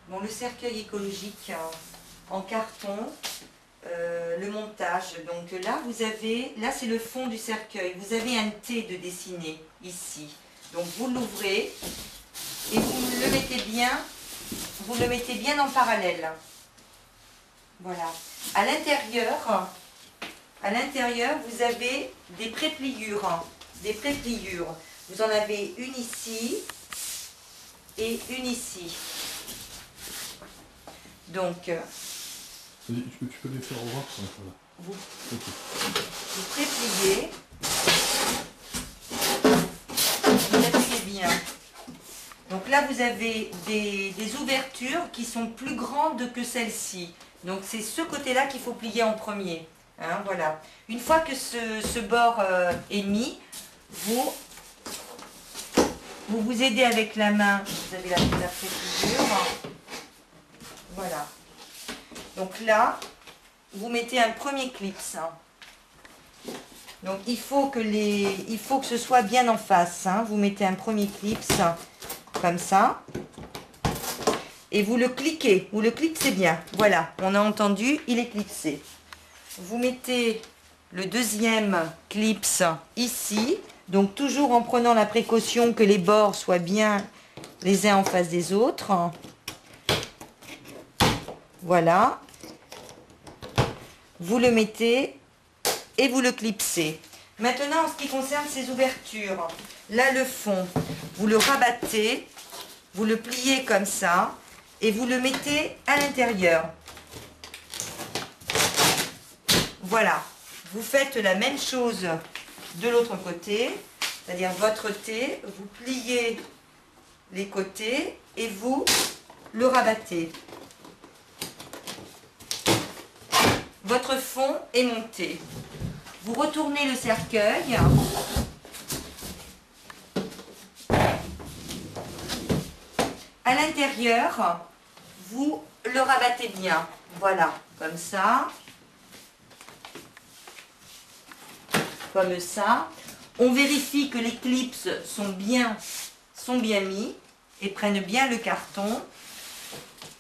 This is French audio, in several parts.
Bon, le cercueil écologique en carton, le montage. Donc là, là c'est le fond du cercueil. Vous avez un T de dessiné ici. Donc vous l'ouvrez et vous le mettez bien en parallèle. Voilà. À l'intérieur, vous avez des prépliures. Vous en avez une ici et une ici. Donc, tu peux les faire revoir. Vous prépliez. Vous appuyez bien. Donc là, vous avez des ouvertures qui sont plus grandes que celle-ci. Donc c'est ce côté-là qu'il faut plier en premier. Hein, voilà. Une fois que ce bord est mis, vous vous aidez avec la main. Vous avez la prépliure. Voilà. Donc là, vous mettez un premier clip. Donc il faut que ce soit bien en face. Hein. Vous mettez un premier clip comme ça. Et vous le cliquez. Vous le clipsez bien. Voilà, on a entendu, il est clipsé. Vous mettez le deuxième clip ici. Donc toujours en prenant la précaution que les bords soient bien les uns en face des autres. Voilà. Vous le mettez et vous le clipsez. Maintenant, en ce qui concerne ces ouvertures, là le fond, vous le rabattez, vous le pliez comme ça et vous le mettez à l'intérieur. Voilà. Vous faites la même chose de l'autre côté, c'est-à-dire votre T, vous pliez les côtés et vous le rabattez. Votre fond est monté. Vous retournez le cercueil. À l'intérieur, vous le rabattez bien. Voilà, comme ça. Comme ça. On vérifie que les clips sont bien mis et prennent bien le carton.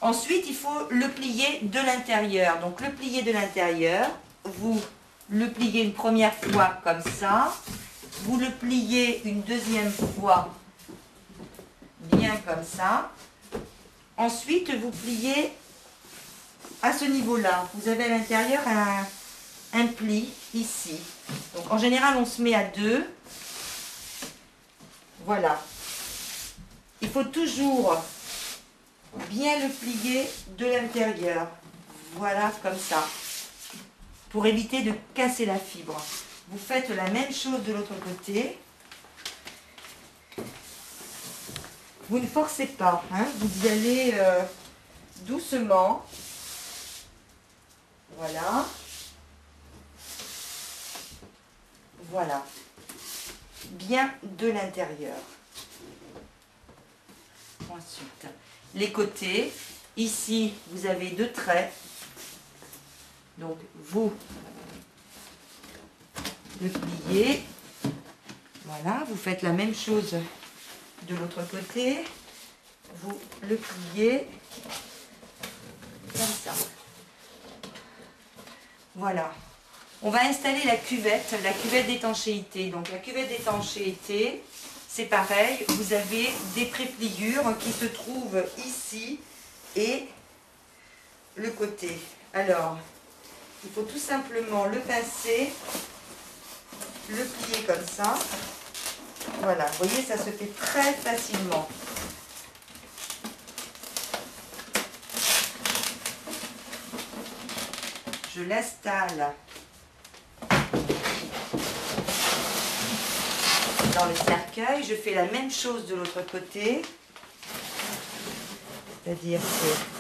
Ensuite, il faut le plier de l'intérieur. Donc, le plier de l'intérieur, vous le pliez une première fois comme ça. Vous le pliez une deuxième fois bien comme ça. Ensuite, vous pliez à ce niveau-là. Vous avez à l'intérieur un pli ici. Donc, en général, on se met à deux. Voilà. Il faut toujours bien le plier de l'intérieur. Voilà, comme ça. Pour éviter de casser la fibre. Vous faites la même chose de l'autre côté. Vous ne forcez pas, hein, vous y allez doucement. Voilà. Voilà. Bien de l'intérieur. Ensuite, les côtés. Ici, vous avez deux traits. Donc, vous le pliez. Voilà, vous faites la même chose de l'autre côté. Vous le pliez comme ça. Voilà. On va installer la cuvette d'étanchéité. Donc, la cuvette d'étanchéité, c'est pareil. Vous avez des prépliures qui se trouvent ici et le côté. Alors, il faut tout simplement le pincer, le plier comme ça. Voilà, vous voyez, ça se fait très facilement. Je l'installe dans le cercueil. Je fais la même chose de l'autre côté. C'est-à-dire que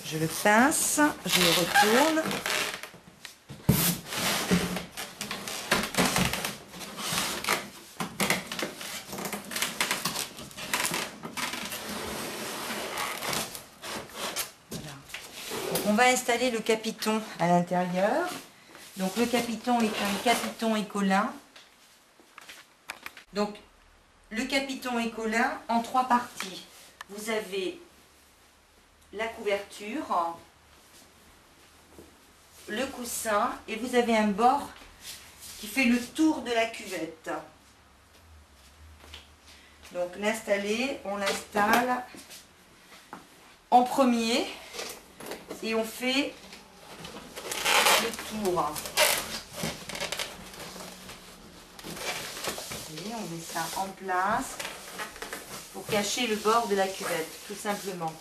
je le pince, je le retourne. Voilà. On va installer le capiton à l'intérieur. Donc le capiton est un capiton écolin. Donc le capiton Écolin en 3 parties. Vous avez la couverture, le coussin et vous avez un bord qui fait le tour de la cuvette. Donc l'installer, on l'installe en premier et on fait le tour. Et on met ça en place pour cacher le bord de la cuvette, tout simplement.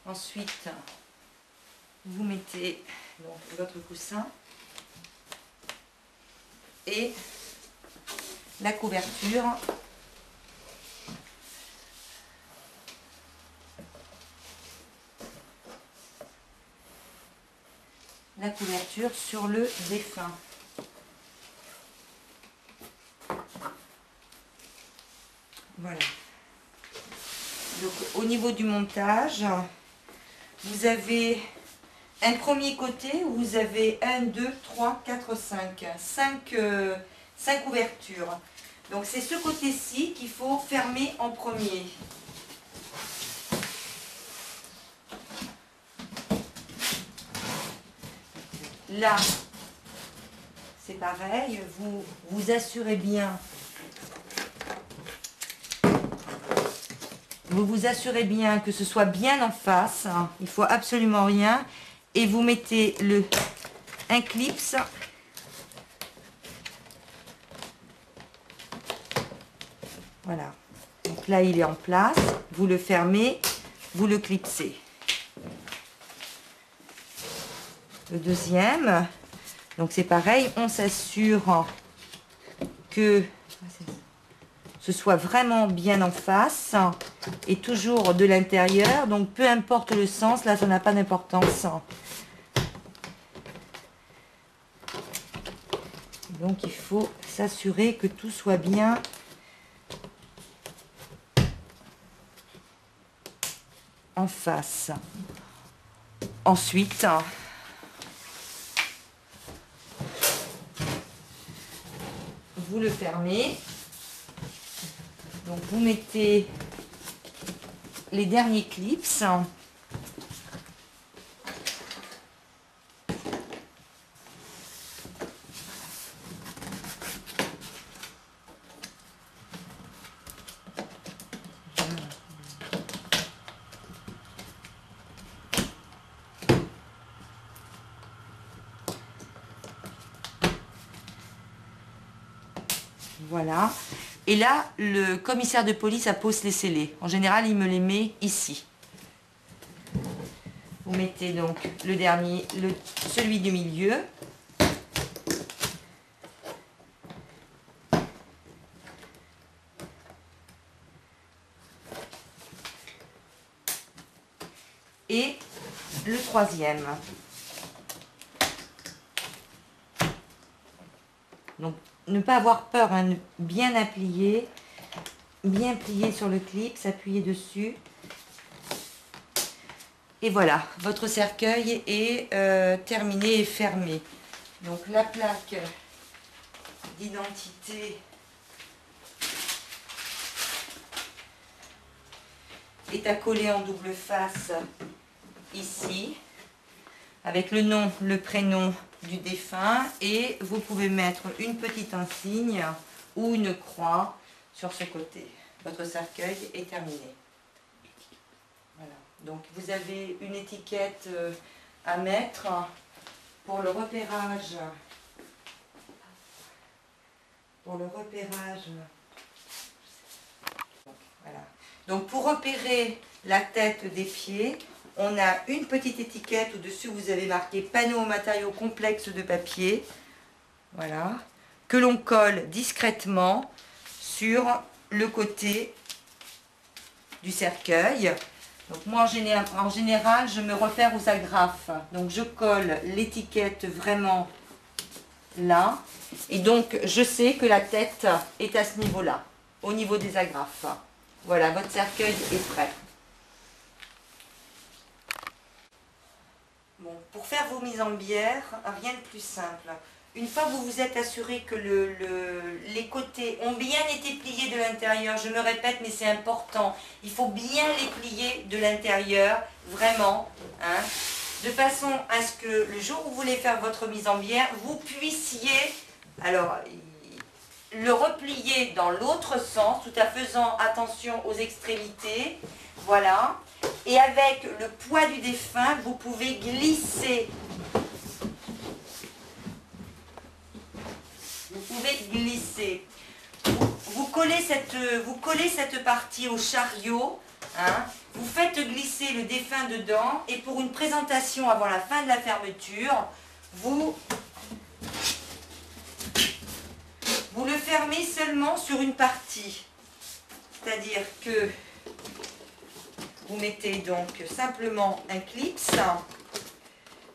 Ensuite, vous mettez donc votre coussin et la couverture. La couverture sur le défunt. Voilà. Donc au niveau du montage, vous avez un premier côté où vous avez 1, 2, 3, 4, 5. 5 ouvertures. Donc c'est ce côté-ci qu'il faut fermer en premier. Là, c'est pareil, vous vous assurez bien. Vous vous assurez bien que ce soit bien en face. Il faut absolument rien. Et vous mettez un clips. Voilà. Donc là, il est en place. Vous le fermez, vous le clipsez. Le deuxième, donc c'est pareil, on s'assure que ce soit vraiment bien en face et toujours de l'intérieur, donc peu importe le sens, là ça n'a pas d'importance. Donc il faut s'assurer que tout soit bien en face. Ensuite, vous le fermez. Donc vous mettez les derniers clips. Voilà. Et là, le commissaire de police appose les scellés. En général, il me les met ici. Vous mettez donc le dernier, celui du milieu. Et le troisième. Donc, ne pas avoir peur, hein, bien applier, bien plier sur le clip, s'appuyer dessus. Et voilà, votre cercueil est terminé et fermé. Donc la plaque d'identité est à coller en double face ici, avec le nom, le prénom du défunt, et vous pouvez mettre une petite insigne ou une croix sur ce côté. Votre cercueil est terminé. Voilà. Donc vous avez une étiquette à mettre pour le repérage. Pour le repérage. Donc, voilà. Donc pour repérer la tête des pieds, on a une petite étiquette au-dessus, vous avez marqué panneau aux matériaux complexes de papier, voilà, que l'on colle discrètement sur le côté du cercueil. Donc moi en général je me repère aux agrafes, donc je colle l'étiquette vraiment là, et donc je sais que la tête est à ce niveau-là, au niveau des agrafes. Voilà, votre cercueil est prêt. Bon, pour faire vos mises en bière, rien de plus simple. Une fois que vous vous êtes assuré que les côtés ont bien été pliés de l'intérieur, je me répète, mais c'est important, il faut bien les plier de l'intérieur, vraiment, hein, de façon à ce que le jour où vous voulez faire votre mise en bière, vous puissiez, alors, le replier dans l'autre sens, tout en faisant attention aux extrémités, voilà, et avec le poids du défunt, vous pouvez glisser. Vous pouvez glisser. Vous collez cette partie au chariot, hein, vous faites glisser le défunt dedans, et pour une présentation avant la fin de la fermeture, vous le fermez seulement sur une partie. C'est-à-dire que vous mettez donc simplement un clips.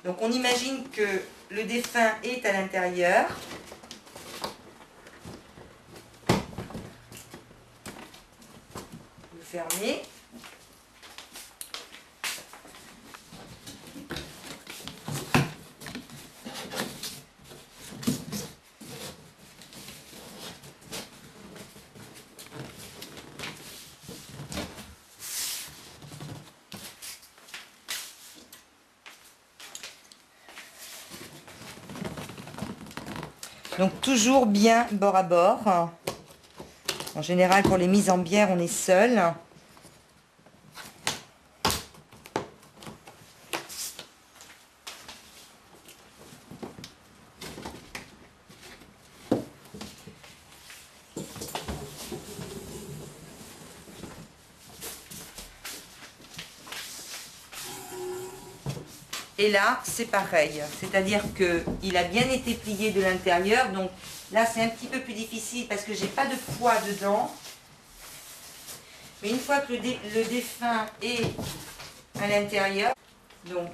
Donc on imagine que le défunt est à l'intérieur. Vous fermez. Donc toujours bien bord à bord. En général, pour les mises en bière, on est seul. Et là, c'est pareil. C'est-à-dire qu'il a bien été plié de l'intérieur. Donc là, c'est un petit peu plus difficile parce que j'ai pas de poids dedans. Mais une fois que le défunt est à l'intérieur, donc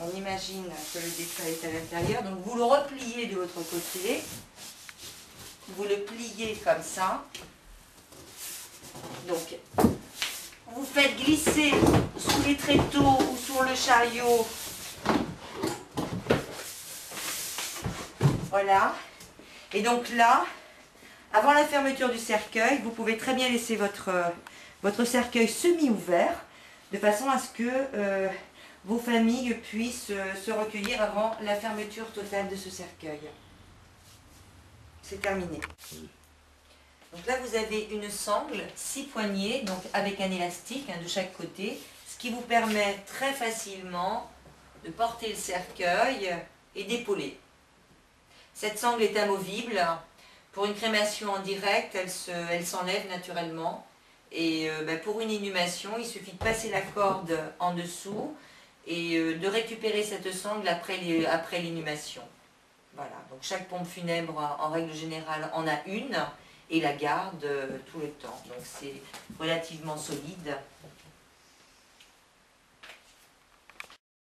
on imagine que le défunt est à l'intérieur. Donc vous le repliez de l'autre côté. Vous le pliez comme ça. Donc vous faites glisser sous les tréteaux ou sur le chariot. Voilà. Et donc là, avant la fermeture du cercueil, vous pouvez très bien laisser votre cercueil semi-ouvert, de façon à ce que vos familles puissent se recueillir avant la fermeture totale de ce cercueil. C'est terminé. Donc là, vous avez une sangle 6 poignées, donc avec un élastique de chaque côté, ce qui vous permet très facilement de porter le cercueil et d'épauler. Cette sangle est amovible. Pour une crémation en direct, elle s'enlève naturellement. Et pour une inhumation, il suffit de passer la corde en dessous et de récupérer cette sangle après l'inhumation. Voilà, donc chaque pompe funèbre, en règle générale, en a une et la garde tout le temps. Donc c'est relativement solide.